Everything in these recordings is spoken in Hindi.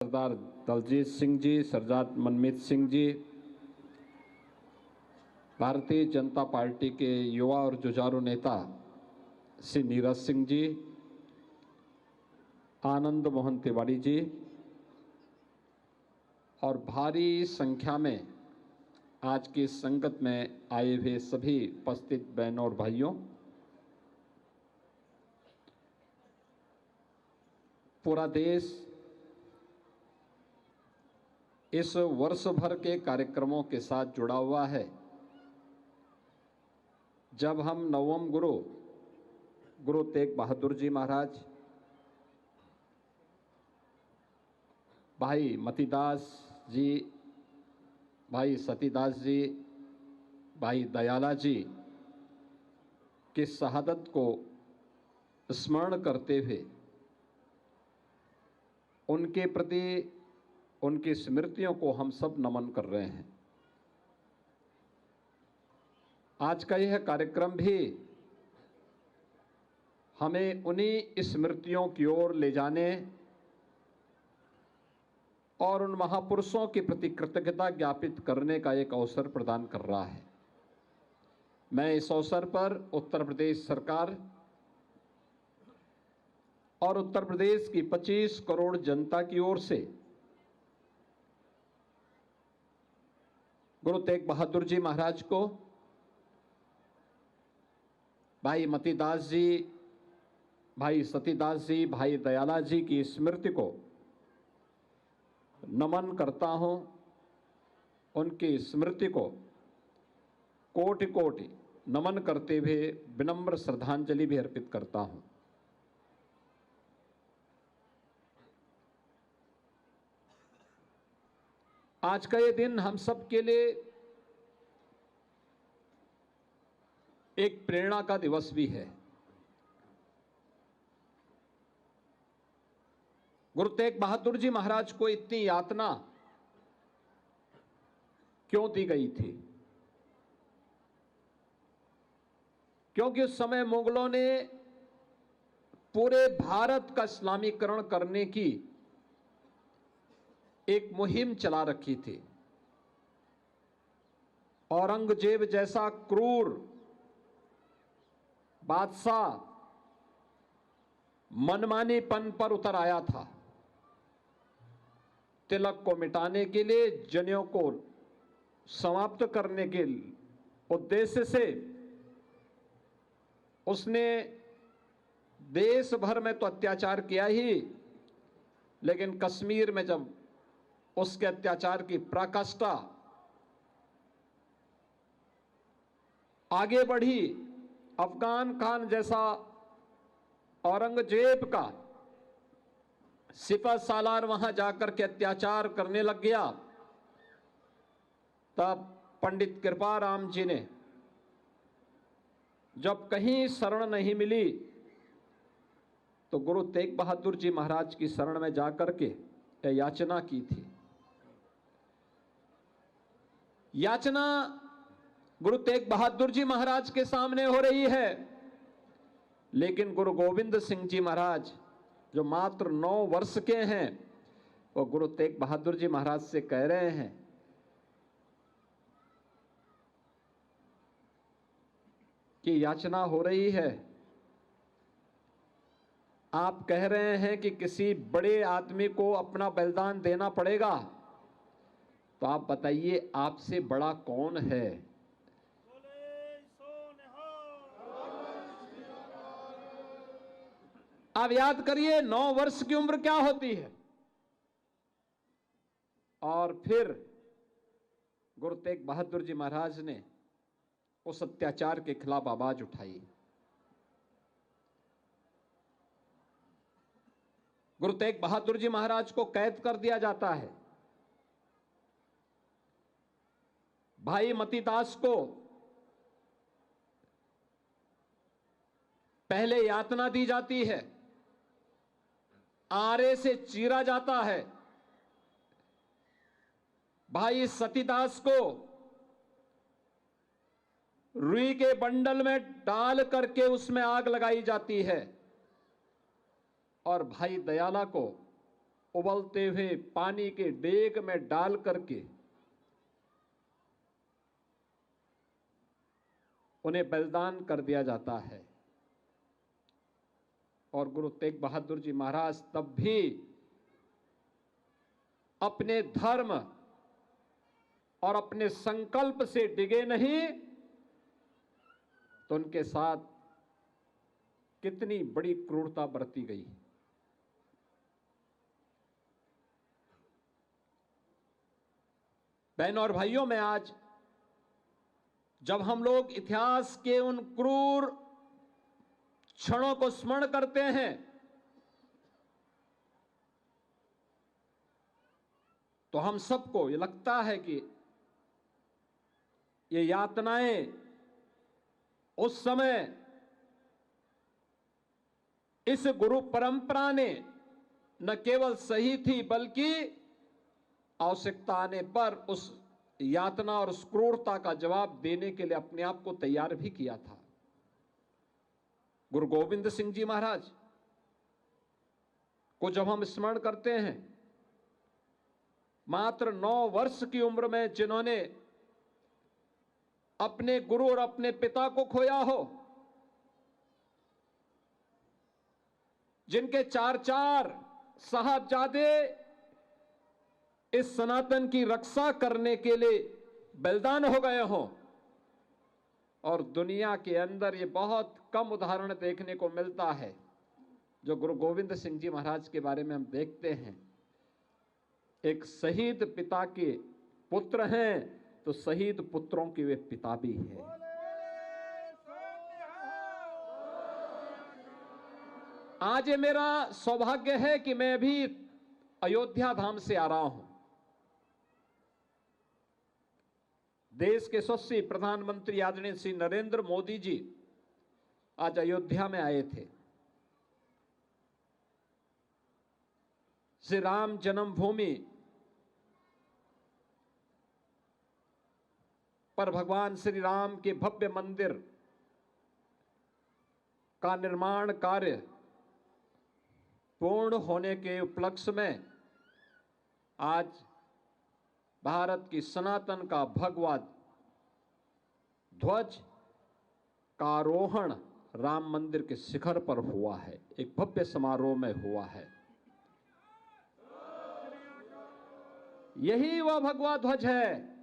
सरदार दलजीत सिंह जी, सरदार मनमीत सिंह जी, भारतीय जनता पार्टी के युवा और जुझारू नेता श्री नीरज सिंह जी, आनंद मोहन तिवारी जी और भारी संख्या में आज की संगत में आए हुए सभी उपस्थित बहनों और भाइयों, पूरा देश इस वर्ष भर के कार्यक्रमों के साथ जुड़ा हुआ है। जब हम नवम गुरु तेग बहादुर जी महाराज, भाई मतीदास जी, भाई सतीदास जी, भाई दयाला जी की शहादत को स्मरण करते हुए उनके प्रति उनकी स्मृतियों को हम सब नमन कर रहे हैं। आज का यह कार्यक्रम भी हमें उन्हीं स्मृतियों की ओर ले जाने और उन महापुरुषों के प्रति कृतज्ञता ज्ञापित करने का एक अवसर प्रदान कर रहा है। मैं इस अवसर पर उत्तर प्रदेश सरकार और उत्तर प्रदेश की 25 करोड़ जनता की ओर से गुरु तेग बहादुर जी महाराज को, भाई मतीदास जी, भाई सतीदास जी, भाई दयाला जी की स्मृति को नमन करता हूं। उनकी स्मृति को कोटि कोटि नमन करते हुए विनम्र श्रद्धांजलि भी अर्पित करता हूं। आज का ये दिन हम सब के लिए एक प्रेरणा का दिवस भी है। गुरु तेग बहादुर जी महाराज को इतनी यातना क्यों दी गई थी? क्योंकि उस समय मुगलों ने पूरे भारत का इस्लामीकरण करने की एक मुहिम चला रखी थी। औरंगजेब जैसा क्रूर बादशाह मनमानीपन पर उतर आया था। तिलक को मिटाने के लिए, जनेऊ को समाप्त करने के उद्देश्य से उसने देश भर में तो अत्याचार किया ही, लेकिन कश्मीर में जब उसके अत्याचार की पराकाष्ठा आगे बढ़ी, अफगान खान जैसा औरंगजेब का सिपह सालार वहां जाकर के अत्याचार करने लग गया, तब पंडित कृपाराम जी ने जब कहीं शरण नहीं मिली तो गुरु तेग बहादुर जी महाराज की शरण में जाकर के याचना की थी। याचना गुरु तेग बहादुर जी महाराज के सामने हो रही है, लेकिन गुरु गोविंद सिंह जी महाराज जो मात्र 9 वर्ष के हैं, वो गुरु तेग बहादुर जी महाराज से कह रहे हैं कि याचना हो रही है, आप कह रहे हैं कि किसी बड़े आदमी को अपना बलिदान देना पड़ेगा, तो आप बताइए आपसे बड़ा कौन है? आप याद करिए 9 वर्ष की उम्र क्या होती है। और फिर गुरु तेग बहादुर जी महाराज ने उस अत्याचार के खिलाफ आवाज उठाई। गुरु तेग बहादुर जी महाराज को कैद कर दिया जाता है। भाई मतीदास को पहले यातना दी जाती है, आरे से चीरा जाता है। भाई सतीदास को रुई के बंडल में डाल करके उसमें आग लगाई जाती है और भाई दयाला को उबलते हुए पानी के डेग में डाल करके उन्हें बलिदान कर दिया जाता है। और गुरु तेग बहादुर जी महाराज तब भी अपने धर्म और अपने संकल्प से डिगे नहीं, तो उनके साथ कितनी बड़ी क्रूरता बरती गई। बहनों और भाइयों, में आज जब हम लोग इतिहास के उन क्रूर क्षणों को स्मरण करते हैं, तो हम सबको ये लगता है कि ये यातनाएं उस समय इस गुरु परंपरा ने न केवल सही थी, बल्कि आवश्यकता आने पर उस यातना और उस क्रूरता का जवाब देने के लिए अपने आप को तैयार भी किया था। गुरु गोविंद सिंह जी महाराज को जब हम स्मरण करते हैं, मात्र 9 वर्ष की उम्र में जिन्होंने अपने गुरु और अपने पिता को खोया हो, जिनके 4 साहबजादे इस सनातन की रक्षा करने के लिए बलिदान हो गए हों, और दुनिया के अंदर ये बहुत कम उदाहरण देखने को मिलता है। जो गुरु गोविंद सिंह जी महाराज के बारे में हम देखते हैं, एक शहीद पिता के पुत्र हैं, तो शहीद पुत्रों के वे पिता भी हैं। आज ये मेरा सौभाग्य है कि मैं भी अयोध्या धाम से आ रहा हूं। देश के यशस्वी प्रधानमंत्री आदरणीय श्री नरेंद्र मोदी जी आज अयोध्या में आए थे। श्री राम जन्मभूमि पर भगवान श्री राम के भव्य मंदिर का निर्माण कार्य पूर्ण होने के उपलक्ष्य में आज भारत की सनातन का भगवा ध्वज का आरोहण राम मंदिर के शिखर पर हुआ है, एक भव्य समारोह में हुआ है। यही वह भगवा ध्वज है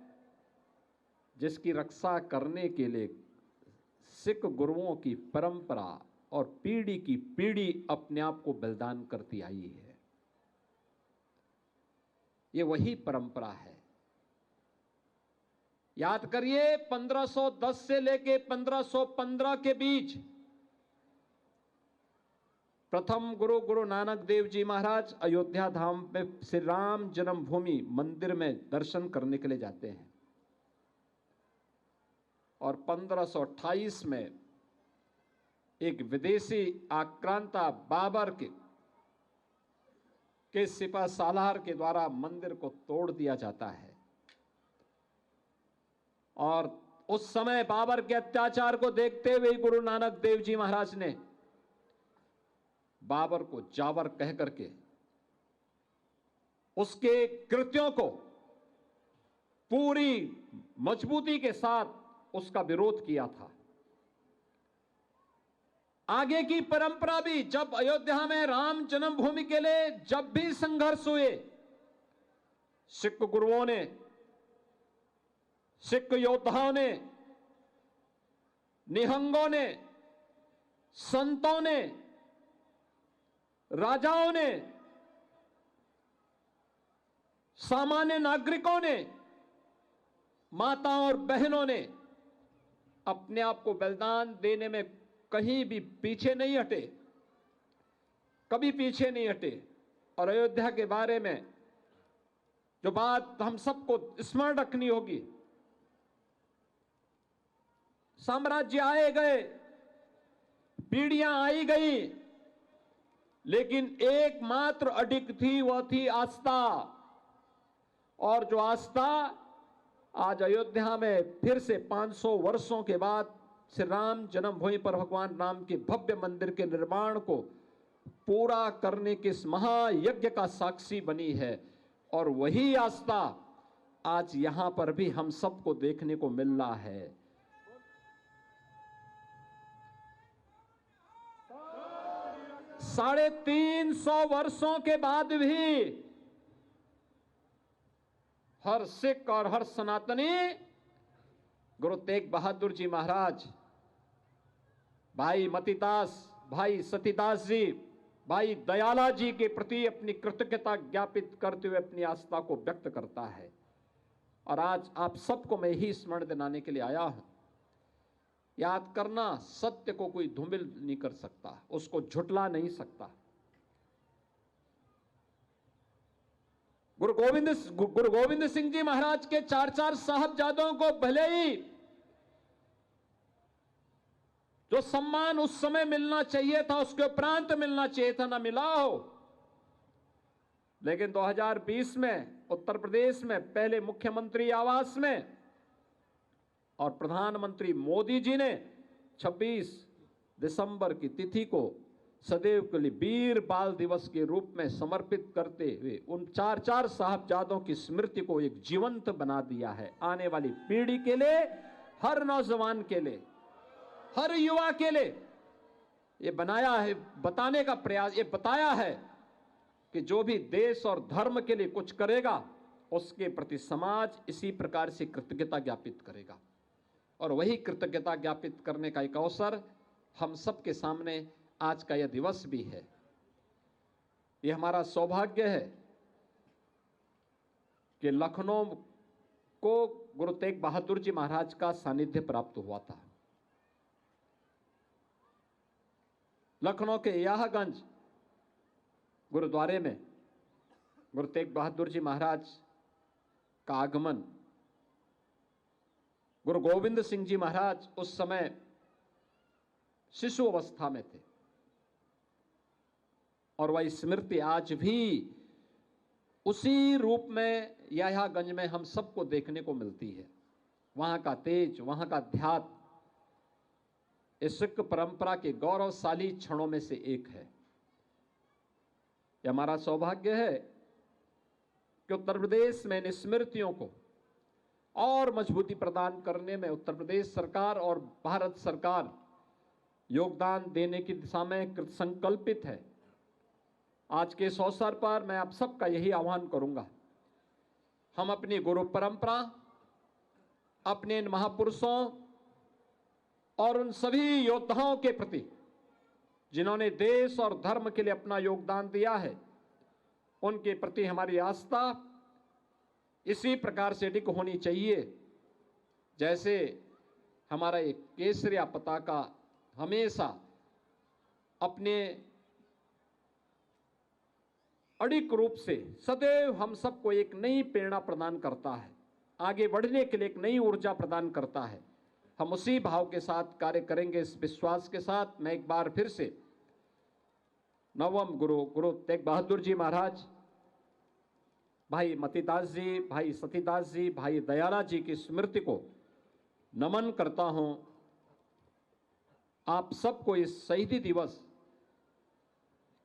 जिसकी रक्षा करने के लिए सिख गुरुओं की परंपरा और पीढ़ी की पीढ़ी अपने आप को बलिदान करती आई है। ये वही परंपरा है। याद करिए, 1510 से लेके 1515 के बीच प्रथम गुरु नानक देव जी महाराज अयोध्या धाम में श्री राम जन्मभूमि मंदिर में दर्शन करने के लिए जाते हैं, और 1528 में एक विदेशी आक्रांता बाबर के सिपह सालार के द्वारा मंदिर को तोड़ दिया जाता है। और उस समय बाबर के अत्याचार को देखते हुए गुरु नानक देव जी महाराज ने बाबर को जावर कह करके उसके कृत्यों को पूरी मजबूती के साथ उसका विरोध किया था। आगे की परंपरा भी, जब अयोध्या में राम जन्मभूमि के लिए जब भी संघर्ष हुए, सिख गुरुओं ने, सिख योद्धाओं ने, निहंगों ने, संतों ने, राजाओं ने, सामान्य नागरिकों ने, माताओं और बहनों ने अपने आप को बलिदान देने में कहीं भी पीछे नहीं हटे, कभी पीछे नहीं हटे। और अयोध्या के बारे में जो बात हम सबको स्मरण रखनी होगी, साम्राज्य आए गए, पीढ़ियां आई गई, लेकिन एकमात्र अडिग थी, वह थी आस्था। और जो आस्था आज अयोध्या में फिर से 500 वर्षों के बाद श्री राम जन्मभूमि पर भगवान राम के भव्य मंदिर के निर्माण को पूरा करने के इस महायज्ञ का साक्षी बनी है। और वही आस्था आज यहां पर भी हम सबको देखने को मिल रहा है। साढ़े 300 वर्षों के बाद भी हर सिख और हर सनातनी गुरु तेग बहादुर जी महाराज, भाई मतीदास, भाई सतीदास जी, भाई दयाला जी के प्रति अपनी कृतज्ञता ज्ञापित करते हुए अपनी आस्था को व्यक्त करता है। और आज आप सबको मैं यही स्मरण दिलाने के लिए आया हूं। याद करना, सत्य को कोई धूमिल नहीं कर सकता, उसको झुटला नहीं सकता। गुरु गोविंद सिंह जी महाराज के 4 साहबजादों को भले ही जो सम्मान उस समय मिलना चाहिए था, उसके उपरांत मिलना चाहिए था, ना मिला हो। लेकिन 2020 में उत्तर प्रदेश में पहले मुख्यमंत्री आवास में और प्रधानमंत्री मोदी जी ने 26 दिसंबर की तिथि को सदैव के लिए वीर बाल दिवस के रूप में समर्पित करते हुए उन 4 साहबजादों की स्मृति को एक जीवंत बना दिया है। आने वाली पीढ़ी के लिए, हर नौजवान के लिए, हर युवा के लिए ये बनाया है, बताने का प्रयास, ये बताया है कि जो भी देश और धर्म के लिए कुछ करेगा उसके प्रति समाज इसी प्रकार से कृतज्ञता ज्ञापित करेगा। और वही कृतज्ञता ज्ञापित करने का एक अवसर हम सबके सामने आज का यह दिवस भी है। यह हमारा सौभाग्य है कि लखनऊ को गुरु तेग बहादुर जी महाराज का सानिध्य प्राप्त हुआ था। लखनऊ के याहगंज गुरुद्वारे में गुरु तेग बहादुर जी महाराज का आगमन, गुरु गोविंद सिंह जी महाराज उस समय शिशु अवस्था में थे और वह स्मृति आज भी उसी रूप में याहगंज में हम सबको देखने को मिलती है। वहां का तेज, वहां का अध्यात्म इस सिख परंपरा के गौरवशाली क्षणों में से एक है। यह हमारा सौभाग्य है कि उत्तर प्रदेश में इन स्मृतियों को और मजबूती प्रदान करने में उत्तर प्रदेश सरकार और भारत सरकार योगदान देने की दिशा में कृतसंकल्पित है। आज के इस अवसर पर मैं आप सबका यही आह्वान करूंगा, हम अपनी गुरु परंपरा, अपने इन महापुरुषों और उन सभी योद्धाओं के प्रति जिन्होंने देश और धर्म के लिए अपना योगदान दिया है, उनके प्रति हमारी आस्था इसी प्रकार से अडिग होनी चाहिए जैसे हमारा एक केसरिया पताका हमेशा अपने अडिग रूप से सदैव हम सबको एक नई प्रेरणा प्रदान करता है, आगे बढ़ने के लिए एक नई ऊर्जा प्रदान करता है। हम उसी भाव के साथ कार्य करेंगे, इस विश्वास के साथ मैं एक बार फिर से नवम गुरु तेग बहादुर जी महाराज, भाई मतीदास जी, भाई सतीदास जी, भाई दयाला जी की स्मृति को नमन करता हूं। आप सबको इस शहीदी दिवस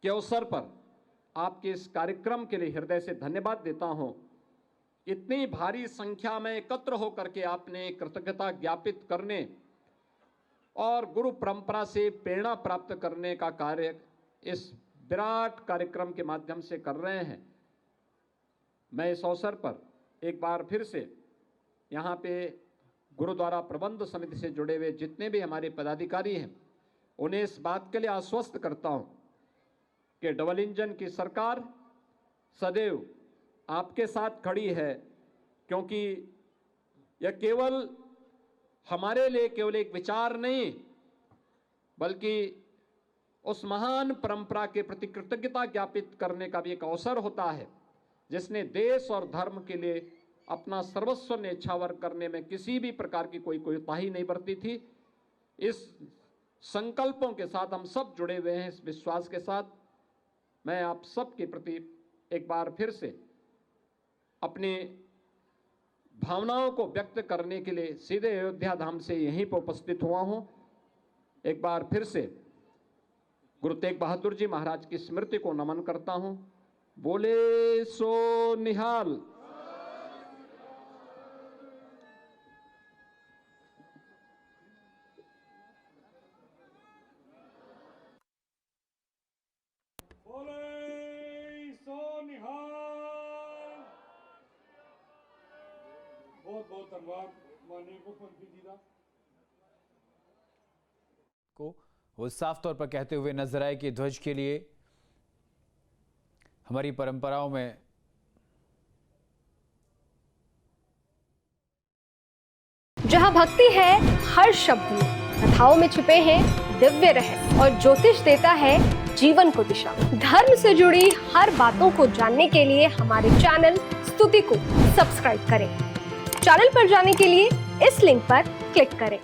के अवसर पर आपके इस कार्यक्रम के लिए हृदय से धन्यवाद देता हूं। इतनी भारी संख्या में एकत्र होकर के आपने कृतज्ञता ज्ञापित करने और गुरु परंपरा से प्रेरणा प्राप्त करने का कार्य इस विराट कार्यक्रम के माध्यम से कर रहे हैं। मैं इस अवसर पर एक बार फिर से यहाँ पे गुरुद्वारा प्रबंध समिति से जुड़े हुए जितने भी हमारे पदाधिकारी हैं, उन्हें इस बात के लिए आश्वस्त करता हूँ कि डबल इंजन की सरकार सदैव आपके साथ खड़ी है, क्योंकि यह केवल हमारे लिए केवल एक विचार नहीं, बल्कि उस महान परंपरा के प्रति कृतज्ञता ज्ञापित करने का भी एक अवसर होता है, जिसने देश और धर्म के लिए अपना सर्वस्व न्यौछावर करने में किसी भी प्रकार की कोई कोताही नहीं बरती थी। इस संकल्पों के साथ हम सब जुड़े हुए हैं। इस विश्वास के साथ मैं आप सब के प्रति एक बार फिर से अपनी भावनाओं को व्यक्त करने के लिए सीधे अयोध्या धाम से यहीं पर उपस्थित हुआ हूं। एक बार फिर से गुरु तेग बहादुर जी महाराज की स्मृति को नमन करता हूं। बोले सो निहाल। बोले सो निहाल। बहुत बहुत धन्यवाद माननीय मुख्यमंत्री जी का। को वो साफ तौर पर कहते हुए नजर आए कि ध्वज के लिए हमारी परंपराओं में जहां भक्ति है हर शब्द में, कथाओं में छुपे हैं दिव्य रहस्य और ज्योतिष देता है जीवन को दिशा। धर्म से जुड़ी हर बातों को जानने के लिए हमारे चैनल स्तुति को सब्सक्राइब करें। चैनल पर जाने के लिए इस लिंक पर क्लिक करें।